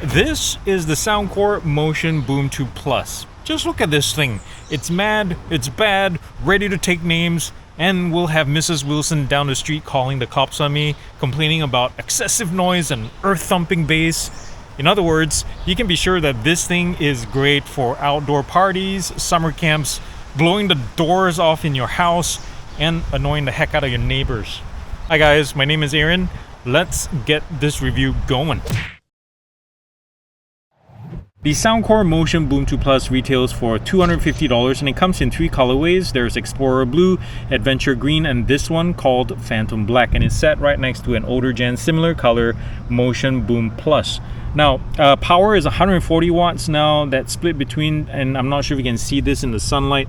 This is the SOUNDCORE Motion Boom 2 Plus. Just look at this thing. It's mad, it's bad, ready to take names, and we'll have Mrs. Wilson down the street calling the cops on me, complaining about excessive noise and earth-thumping bass. In other words, you can be sure that this thing is great for outdoor parties, summer camps, blowing the doors off in your house, and annoying the heck out of your neighbors. Hi guys, my name is Aaron. Let's get this review going. The SOUNDCORE Motion Boom 2 Plus retails for $250 and it comes in three colorways. There's Explorer Blue, Adventure Green, and this one called Phantom Black, and it's set right next to an older gen similar color Motion Boom Plus. Now, power is 140 watts now. That's split between, and I'm not sure if you can see this in the sunlight,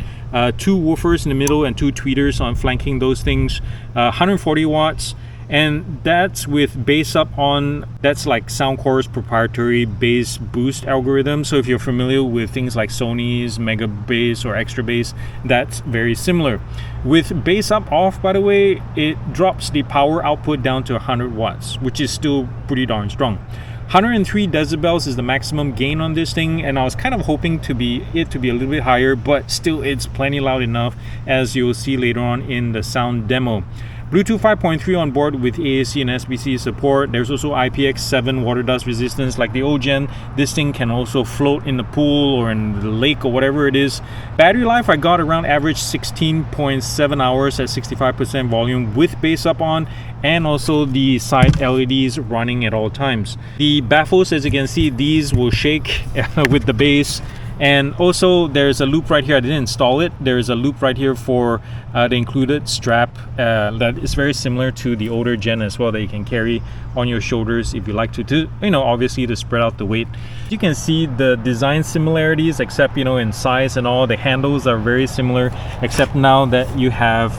two woofers in the middle and two tweeters on flanking those things. 140 watts. And that's with bass up on, that's like SOUNDCORE's proprietary bass boost algorithm. So if you're familiar with things like Sony's Mega Bass or Extra Bass, that's very similar. With bass up off, by the way, it drops the power output down to 100 watts, which is still pretty darn strong. 103 decibels is the maximum gain on this thing, and I was kind of hoping to be a little bit higher, but still it's plenty loud enough, as you'll see later on in the sound demo. Bluetooth 5.3 on board with AAC and SBC support. There's also IPX7 water dust resistance like the old gen. This thing can also float in the pool or in the lake or whatever it is. Battery life, I got around average 16.7 hours at 65% volume with bass up on, and also the side LEDs running at all times. The baffles, as you can see, these will shake with the bass. And also there's a loop right here. I didn't install it. There's a loop right here for the included strap that is very similar to the older gen as well, that you can carry on your shoulders if you like to, obviously to spread out the weight. You can see the design similarities, except in size and all. The handles are very similar, except now that you have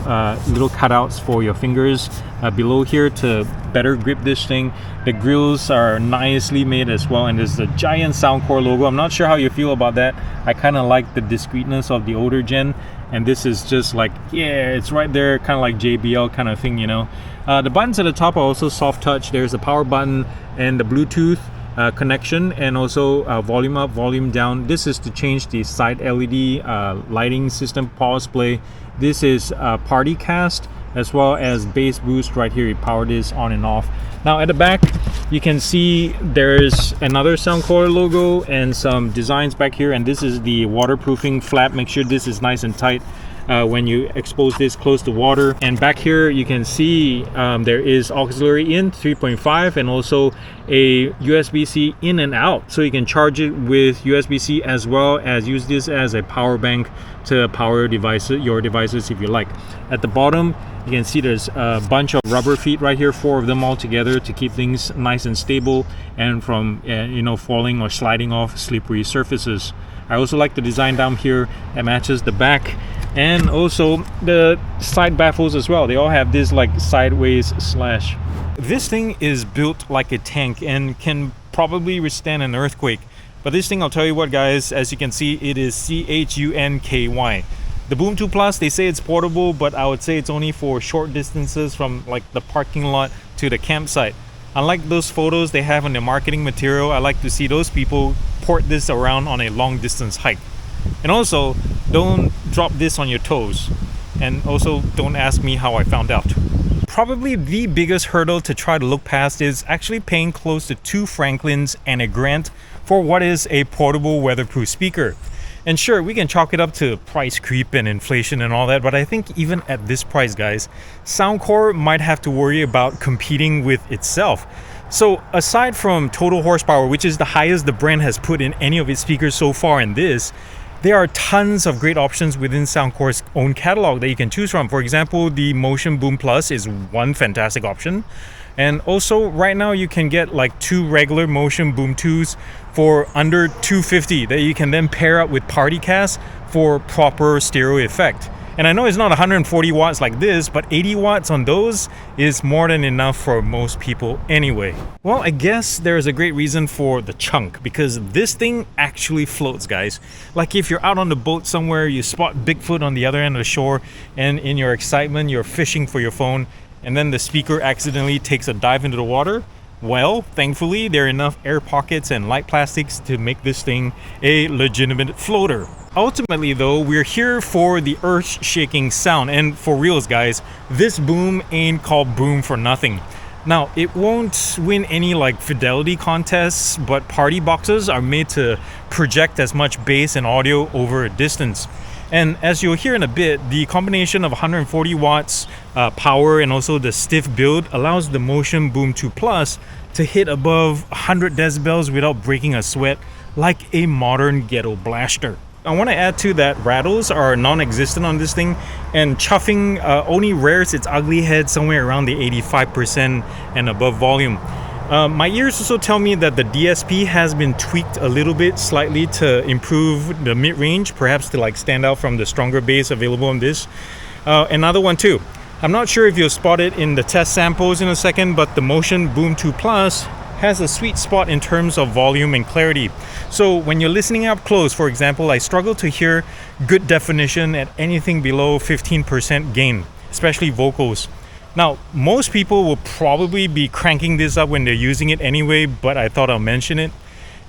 little cutouts for your fingers below here to better grip this thing. The grills are nicely made as well, and there's a giant SOUNDCORE logo. I'm not sure how you feel about that. I kind of like the discreetness of the older gen, and this is just like, yeah, it's right there, kind of like JBL kind of thing. The buttons at the top are also soft touch. There's a power button and the Bluetooth connection, and also volume up, volume down. This is to change the side LED lighting system, pause, play. This is party cast, as well as bass boost right here. You power this on and off. Now at the back, you can see there's another SOUNDCORE logo and some designs back here, and this is the waterproofing flap. Make sure this is nice and tight when you expose this close to water. And back here you can see there is auxiliary in 3.5 and also a USB-C in and out, so you can charge it with USB-C as well as use this as a power bank to power your devices if you like. At the bottom you can see there's a bunch of rubber feet right here, 4 of them all together, to keep things nice and stable and from falling or sliding off slippery surfaces. I also like the design down here that matches the back, and also the side baffles as well. They all have this like sideways slash. This thing is built like a tank and can probably withstand an earthquake. But this thing, I'll tell you what guys, as you can see, it is CHUNKY. The Boom 2 Plus, they say it's portable, but I would say it's only for short distances from like the parking lot to the campsite. Unlike those photos they have on their marketing material, I like to see those people port this around on a long distance hike. And also, don't drop this on your toes. And also, don't ask me how I found out. Probably the biggest hurdle to try to look past is actually paying close to 2 Franklins and a grant for what is a portable weatherproof speaker. And sure, we can chalk it up to price creep and inflation and all that, but I think even at this price, guys, SOUNDCORE might have to worry about competing with itself. So aside from total horsepower, which is the highest the brand has put in any of its speakers so far in this, there are tons of great options within SOUNDCORE's own catalog that you can choose from. For example, the Motion Boom Plus is one fantastic option. And also right now you can get like 2 regular Motion Boom 2s for under $250 that you can then pair up with PartyCast for proper stereo effect. And I know it's not 140 watts like this, but 80 watts on those is more than enough for most people anyway. Well, I guess there's a great reason for the chunk, because this thing actually floats, guys. Like if you're out on the boat somewhere, you spot Bigfoot on the other end of the shore, and in your excitement, you're fishing for your phone, and then the speaker accidentally takes a dive into the water. Well, thankfully, there are enough air pockets and light plastics to make this thing a legitimate floater. Ultimately, though, we're here for the earth-shaking sound, and for reals, guys, this boom ain't called boom for nothing. Now, it won't win any like fidelity contests, but party boxes are made to project as much bass and audio over a distance. And as you'll hear in a bit, the combination of 140 watts power and also the stiff build allows the Motion Boom 2 Plus to hit above 100 decibels without breaking a sweat like a modern ghetto blaster. I want to add too that rattles are non-existent on this thing, and chuffing only rears its ugly head somewhere around the 85% and above volume. My ears also tell me that the DSP has been tweaked a little bit slightly to improve the mid-range, perhaps to like stand out from the stronger bass available on this. Another one too, I'm not sure if you'll spot it in the test samples in a second, but the Motion Boom 2 Plus has a sweet spot in terms of volume and clarity. So when you're listening up close, for example, I struggle to hear good definition at anything below 15% gain, especially vocals. Now, most people will probably be cranking this up when they're using it anyway, but I thought I'll mention it.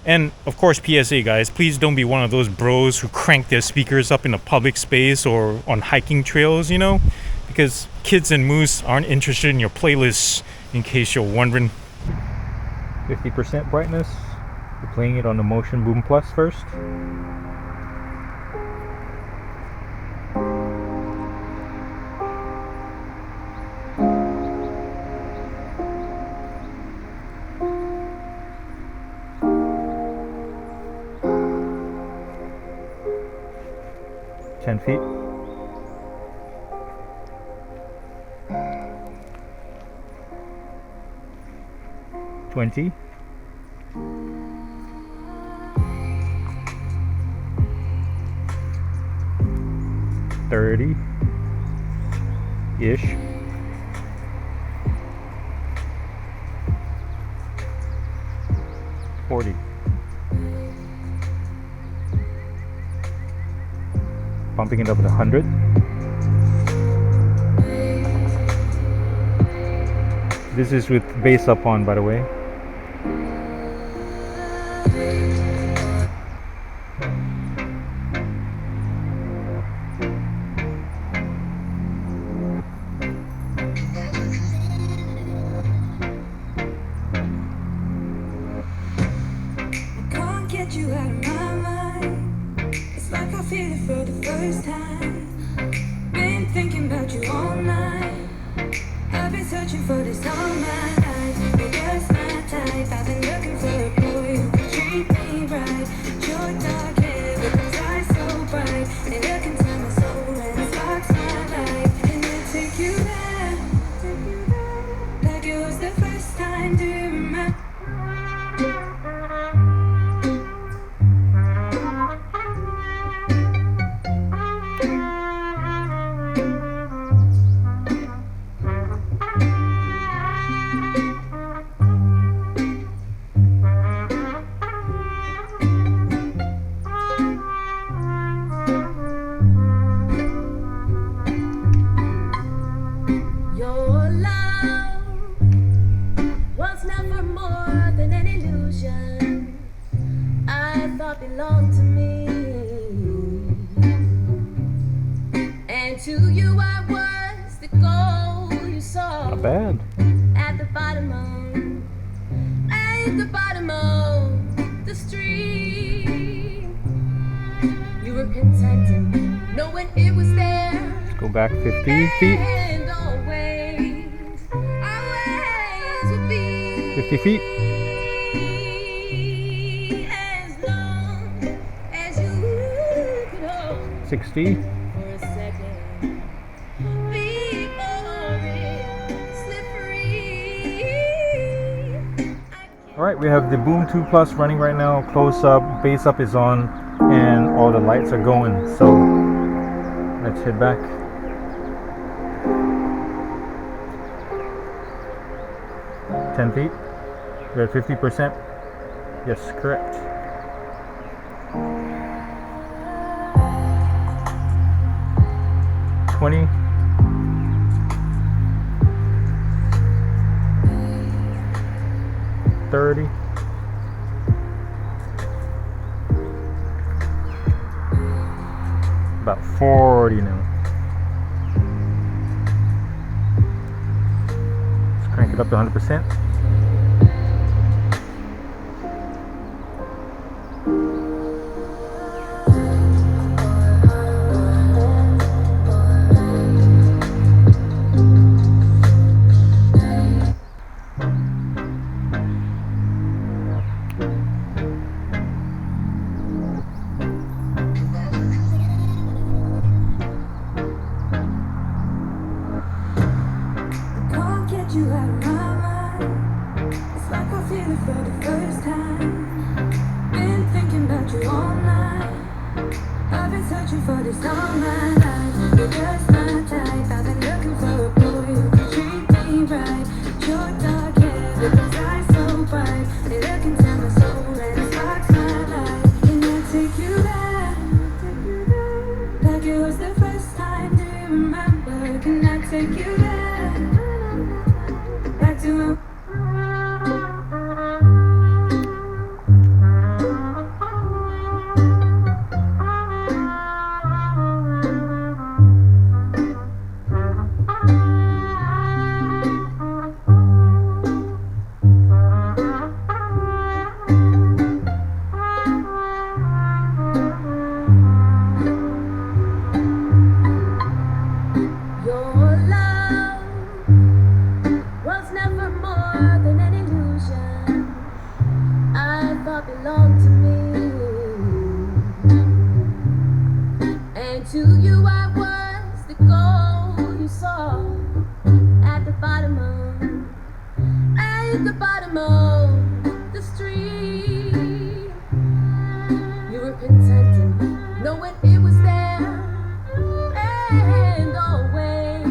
And of course, PSA guys, please don't be one of those bros who crank their speakers up in a public space or on hiking trails, you know, because kids and moose aren't interested in your playlists, in case you're wondering. 50% brightness. We're playing it on the Motion Boom Plus first. Feet. 20. 30 ish. 40. Pumping it up to 100. This is with bass up on, by the way. Can't get you out of my mind. It's like I feel it for the first time. Been thinking about you all night. I've been searching for this all my life. You're just my type. I've been looking for a boy who can treat me right. Your dark hair with his eyes so bright. They look into my soul and it sparks my life. And I take you there, like it was the first time. Do you remember? Belong to me, and to you I was the goal you saw. Not bad. At the bottom of the stream, you were contented, knowing it was there. Let's go back 50 feet. And always would be 50 feet. 60. Alright, we have the Boom 2 Plus running right now, close up, bass up is on, and all the lights are going. So let's head back. $10 feet. We're at 50%. Yes, correct. 20. 30. 30. About 40 now. Let's crank it up to 100%. Can't get you out of my mind. It's like I feel it for the first time. Been thinking about you all night. I've been searching for this all my life. You're just my type. I've been looking for a boy who can treat me right. Your dark hair, with those eyes so bright. They look into my soul and it sparks my life. Can I take you back? Like it was the first time. Do you remember? Can I take you back? Back to my Your love was never more than an illusion I thought belonged to me. And to you I was the goal you saw at the bottom of the street. You were contented knowing it was there. And always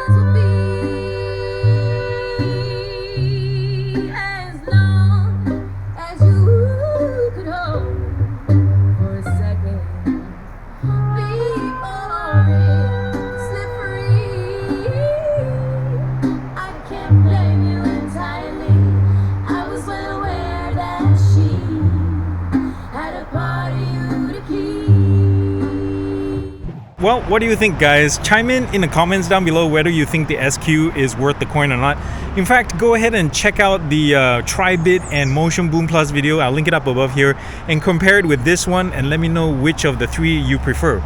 will be. As long as you could hold for a second before it slipped free. I can't blame you entirely. I was well aware that she had a part of you to keep. Well, what do you think, guys? Chime in the comments down below whether you think the SQ is worth the coin or not. In fact, go ahead and check out the Tri-Bit and Motion Boom Plus video. I'll link it up above here and compare it with this one and let me know which of the three you prefer.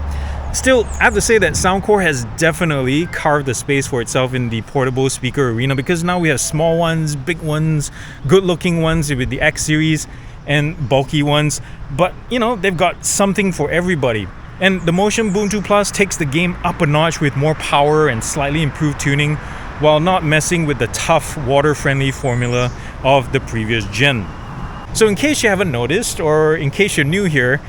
Still, I have to say that SOUNDCORE has definitely carved a space for itself in the portable speaker arena, because now we have small ones, big ones, good looking ones with the X series, and bulky ones. But you know, they've got something for everybody. And the Motion Boom 2 Plus takes the game up a notch with more power and slightly improved tuning, while not messing with the tough, water-friendly formula of the previous gen. So in case you haven't noticed, or in case you're new here,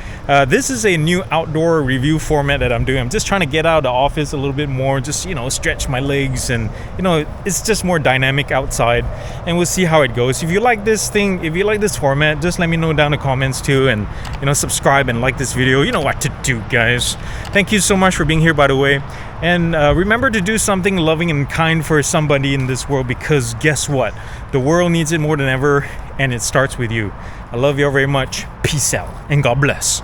this is a new outdoor review format that I'm doing. I'm just trying to get out of the office a little bit more, just, you know, stretch my legs, and, you know, it's just more dynamic outside, and we'll see how it goes. If you like this thing, if you like this format, just let me know down in the comments too, and, you know, subscribe and like this video. You know what to do, guys. Thank you so much for being here, by the way. And remember to do something loving and kind for somebody in this world, because guess what? The world needs it more than ever, and it starts with you. I love you all very much. Peace out, and God bless.